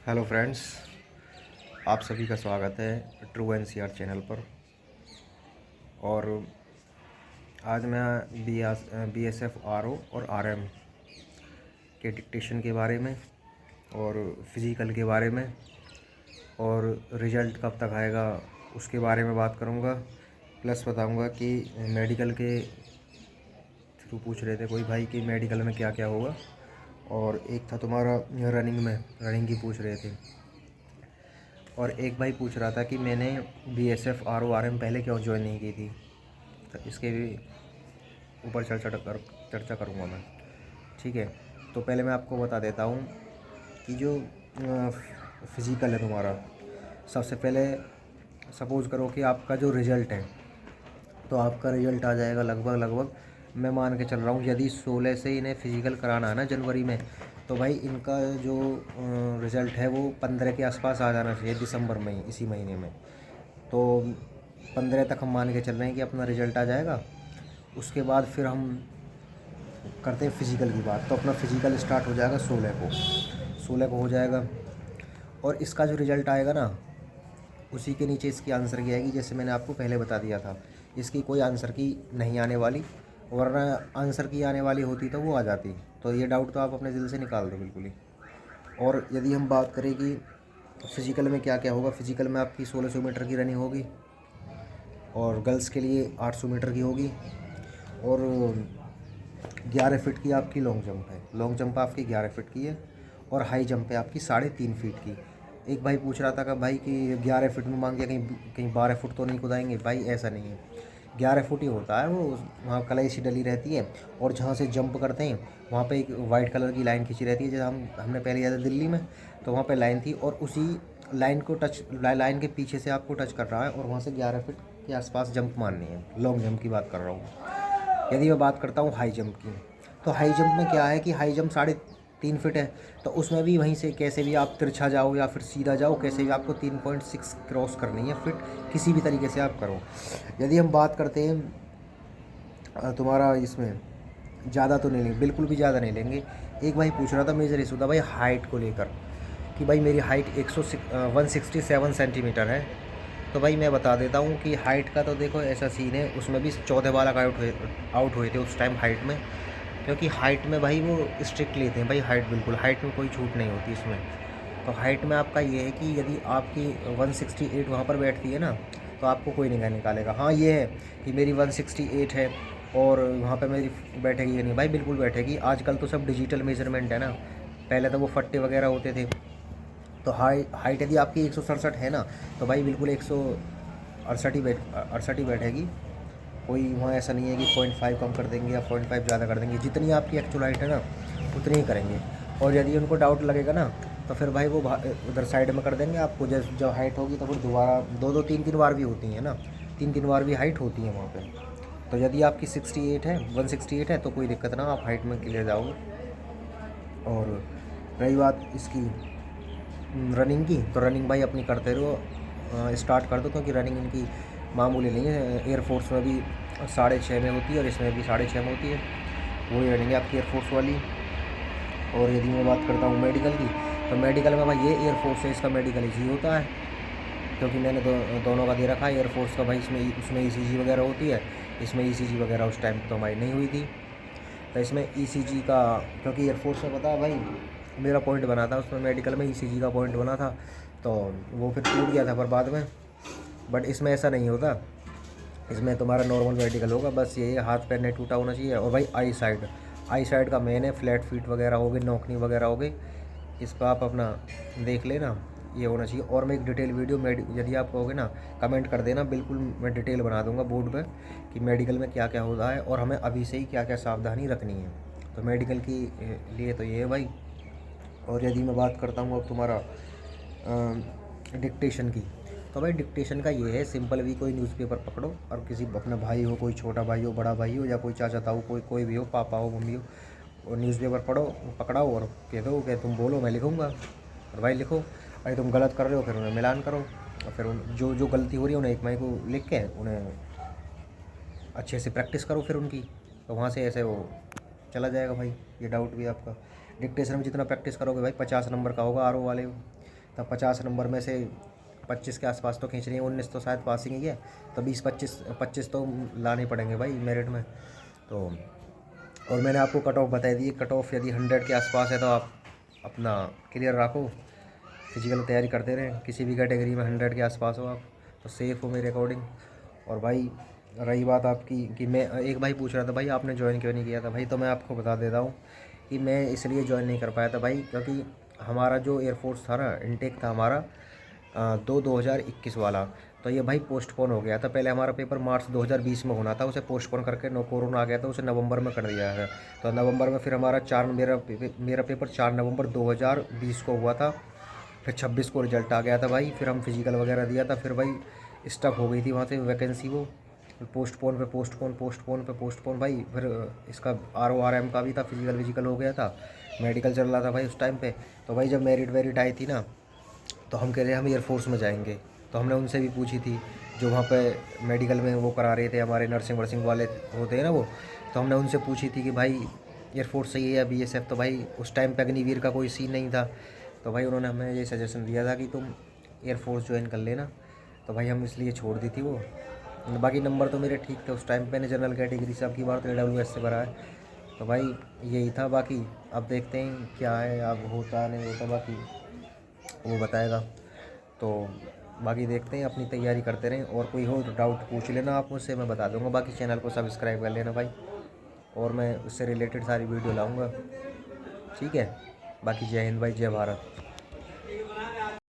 Hello friends, आप सभी का स्वागत है ट्रू एनसीआर चैनल पर। और आज मैं बीएसएफ आरओ और आरएम के डिक्टेशन के बारे में और फिज़िकल के बारे में और रिज़ल्ट कब तक आएगा उसके बारे में बात करूंगा। प्लस बताऊंगा कि मेडिकल के थ्रू पूछ रहे थे कोई भाई कि मेडिकल में क्या क्या होगा, और एक था तुम्हारा रनिंग की पूछ रहे थे, और एक भाई पूछ रहा था कि मैंने बीएसएफ आरओ आरएम पहले क्यों ज्वाइन नहीं की थी। तो इसके भी ऊपर चर्चा करूँगा मैं। ठीक है, तो पहले मैं आपको बता देता हूँ कि जो फिज़िकल है तुम्हारा, सबसे पहले सपोज़ करो कि आपका जो रिज़ल्ट है, तो आपका रिज़ल्ट आ जाएगा लगभग मैं मान के चल रहा हूँ, यदि 16 से इन्हें फ़िज़िकल कराना है ना जनवरी में, तो भाई इनका जो रिज़ल्ट है वो 15 के आसपास आ जाना चाहिए, दिसंबर में, इसी महीने में। तो 15 तक हम मान के चल रहे हैं कि अपना रिज़ल्ट आ जाएगा। उसके बाद फिर हम करते हैं फ़िज़िकल की बात। तो अपना फ़िज़िकल स्टार्ट हो जाएगा 16 को हो जाएगा। और इसका जो रिज़ल्ट आएगा ना, उसी के नीचे इसकी आंसर की आएगी, जैसे मैंने आपको पहले बता दिया था। इसकी कोई आंसर की नहीं आने वाली, वरना आंसर की आने वाली होती तो वो आ जाती। तो ये डाउट तो आप अपने दिल से निकाल दो बिल्कुल ही। और यदि हम बात करें कि फ़िज़िकल में क्या क्या होगा, फ़िज़िकल में आपकी 1600 मीटर की रनिंग होगी, और गर्ल्स के लिए 800 मीटर की होगी, और 11 फीट की आपकी लॉन्ग जंप है। लॉन्ग जंप आपकी 11 फीट की है, और हाई जंप है आपकी 3.5 फीट की। एक भाई पूछ रहा था कि भाई कि 11 फीट में मांग दिया, कहीं कहीं 12 फुट तो नहीं कूदाएंगे। भाई ऐसा नहीं है, 11 फुट ही होता है वो। वहाँ कलाई सी डली रहती है, और जहाँ से जंप करते हैं वहाँ पे एक वाइट कलर की लाइन खींची रहती है। जैसे हमने पहले किया था दिल्ली में, तो वहाँ पे लाइन थी, और उसी लाइन के पीछे से आपको टच कर रहा है, और वहाँ से 11 फीट के आसपास जंप मारनी है। लॉन्ग जंप की बात कर रहा हूँ। यदि मैं बात करता हूँ हाई जंप की, तो हाई जंप में क्या है कि हाई जंप 3.5 फीट है। तो उसमें भी वहीं से कैसे भी आप तिरछा जाओ या फिर सीधा जाओ, कैसे भी आपको 3.6 क्रॉस करनी है फिट, किसी भी तरीके से आप करो। यदि हम बात करते हैं तुम्हारा इसमें, ज़्यादा तो नहीं लेंगे, बिल्कुल भी ज़्यादा नहीं लेंगे। एक भाई पूछ रहा था, मेजर इशू था भाई हाइट को लेकर, कि भाई मेरी हाइट 167 सेंटीमीटर है। तो भाई मैं बता देता हूँ कि हाइट का तो देखो ऐसा सीन है, उसमें भी 14 बालक आउट हुए थे उस टाइम हाइट में, क्योंकि हाइट में भाई वो स्ट्रिक्ट लेते हैं भाई। हाइट बिल्कुल, हाइट में कोई छूट नहीं होती इसमें। तो हाइट में आपका ये है कि यदि आपकी 168 वहाँ पर बैठती है ना, तो आपको कोई नहीं निकालेगा। हाँ ये है कि मेरी 168 है और वहाँ पे मेरी बैठेगी या नहीं, भाई बिल्कुल बैठेगी। आजकल तो सब डिजिटल मेजरमेंट है ना, पहले तो वो फट्टे वगैरह होते थे। तो हाइट यदि आपकी 167 है ना, तो भाई बिल्कुल 168 ही बैठेगी। कोई वहाँ ऐसा नहीं है कि 0.5 कम कर देंगे या 0.5 ज़्यादा कर देंगे। जितनी आपकी एक्चुअल हाइट है ना, उतनी ही करेंगे। और यदि उनको डाउट लगेगा ना, तो फिर भाई वो उधर साइड में कर देंगे आपको। जब हाइट होगी तो फिर दोबारा 2-3 बार भी होती हैं ना, 3 बार भी हाइट होती है वहाँ पे। तो यदि आपकी 68 है, 168 है, तो कोई दिक्कत ना, आप हाइट में क्लियर जाओगे। और रही बात इसकी रनिंग की, तो रनिंग भाई अपनी करते रहो, स्टार्ट कर दो, क्योंकि रनिंग इनकी मामूली नहीं है। एयरफोर्स में भी 6:30 में होती है, और इसमें भी 6:30 में होती है। वही रनिंग है आपकी एयरफोर्स वाली। और यदि मैं बात करता हूँ मेडिकल की, तो मेडिकल में भाई ये एयरफोर्स है, इसका मेडिकल इजी होता है, क्योंकि मैंने दोनों का दे रखा है। एयरफोर्स का भाई उसमें ईसीजी वगैरह होती है, इसमें ईसीजी वगैरह उस टाइम तो हमारी नहीं हुई थी। तो इसमें ईसीजी का, क्योंकि एयरफोर्स में पता है भाई मेरा पॉइंट बना था, उसमें मेडिकल में ईसीजी का पॉइंट बना था, तो वो फिर टूट गया था पर बाद में। बट इसमें ऐसा नहीं होता, इसमें तुम्हारा नॉर्मल मेडिकल होगा। बस ये हाथ पैर नहीं टूटा होना चाहिए। और भाई आई साइड का मेन है, फ्लैट फीट वगैरह हो गई, नौकनी वगैरह हो गई, इस पर आप अपना देख लेना, ये होना चाहिए। और मैं एक डिटेल वीडियो यदि आप कहोगे ना, कमेंट कर देना, बिल्कुल मैं डिटेल बना दूंगा बोर्ड पे कि मेडिकल में क्या क्या होता है और हमें अभी से ही क्या क्या सावधानी रखनी है। तो मेडिकल की लिए तो ये है भाई। और यदि मैं बात करता हूँ अब तुम्हारा डिक्टेशन की, तो भाई डिक्टेशन का ये है सिंपल, भी कोई न्यूज़पेपर पकड़ो, और किसी अपना भाई हो, कोई छोटा भाई हो, बड़ा भाई हो, या कोई चाचा ताऊ, कोई भी हो, पापा हो, मम्मी हो, और न्यूज़पेपर पकड़ाओ और कह दो कि तुम बोलो मैं लिखूँगा, और भाई लिखो। अरे तुम गलत कर रहे हो, फिर उन्हें मिलान करो, और फिर जो जो गलती हो रही है उन्हें एक मई को लिख के उन्हें अच्छे से प्रैक्टिस करो फिर उनकी। तो वहाँ से ऐसे वो चला जाएगा भाई, ये डाउट भी आपका। डिक्टेशन में जितना प्रैक्टिस करोगे भाई, 50 नंबर का होगा आरओ वाले तो 50 नंबर में से 25 के आसपास तो खींच रही है, 19 तो शायद पासिंग ही है, तो 20-25 तो लाने पड़ेंगे भाई मेरिट में। तो और मैंने आपको कट ऑफ बता दी, कट ऑफ यदि 100 के आसपास है तो आप अपना क्लियर रखो, फिजिकल तैयारी करते रहें, किसी भी कैटेगरी में 100 के आसपास हो आप तो सेफ़ हो मेरे अकॉर्डिंग। और भाई रही बात आपकी कि मैं, एक भाई पूछ रहा था भाई आपने ज्वाइन क्यों नहीं किया था, भाई तो मैं आपको बता देता हूँ कि मैं इसलिए ज्वाइन नहीं कर पाया था भाई, क्योंकि हमारा जो एयरफोर्स था ना, इनटेक था हमारा 2021 वाला, तो ये भाई पोस्टपोन हो गया था। पहले हमारा पेपर मार्च 2020 में होना था, उसे पोस्टपोन करके कोरोना आ गया था, उसे नवंबर में कर दिया है। तो नवंबर में फिर हमारा मेरा पेपर 4 नवंबर 2020 को हुआ था, फिर 26 को रिजल्ट आ गया था भाई, फिर हम फिजिकल वगैरह दिया था, फिर भाई स्टक हो गई थी वहाँ से वैकेंसी, वो पोस्टपोन पे पोस्टपोन, पोस्टपोन पे पोस्टपोन भाई। फिर इसका RO RM का भी था, फिजिकल विजिकल हो गया था, मेडिकल चल रहा था भाई उस टाइम पे। तो भाई जब मेरिट वेरिट आई थी ना, तो हम कह रहे हम एयरफोर्स में जाएंगे। तो हमने उनसे भी पूछी थी जो वहाँ पे मेडिकल में वो करा रहे थे, हमारे नर्सिंग वर्सिंग वाले होते हैं ना वो, तो हमने उनसे पूछी थी कि भाई एयरफोर्स सही है या BSF। तो भाई उस टाइम पे अग्निवीर का कोई सीन नहीं था, तो भाई उन्होंने हमें ये सजेशन दिया था कि तुम एयरफोर्स ज्वाइन कर लेना। तो भाई हम इसलिए छोड़ दी थी वो। बाकी नंबर तो मेरे ठीक थे उस टाइम पे, मैंने जनरल कैटेगरी से, अब की बार तो AWS से भरा है। तो भाई यही था, बाकी अब देखते हैं क्या है, अब होता नहीं होता बाकी वो बताएगा। तो बाकी देखते हैं, अपनी तैयारी करते रहें, और कोई हो तो डाउट पूछ लेना आप मुझसे, मैं बता दूंगा। बाकी चैनल को सब्सक्राइब कर लेना भाई, और मैं उससे रिलेटेड सारी वीडियो लाऊंगा, ठीक है। बाकी जय हिंद भाई, जय भारत।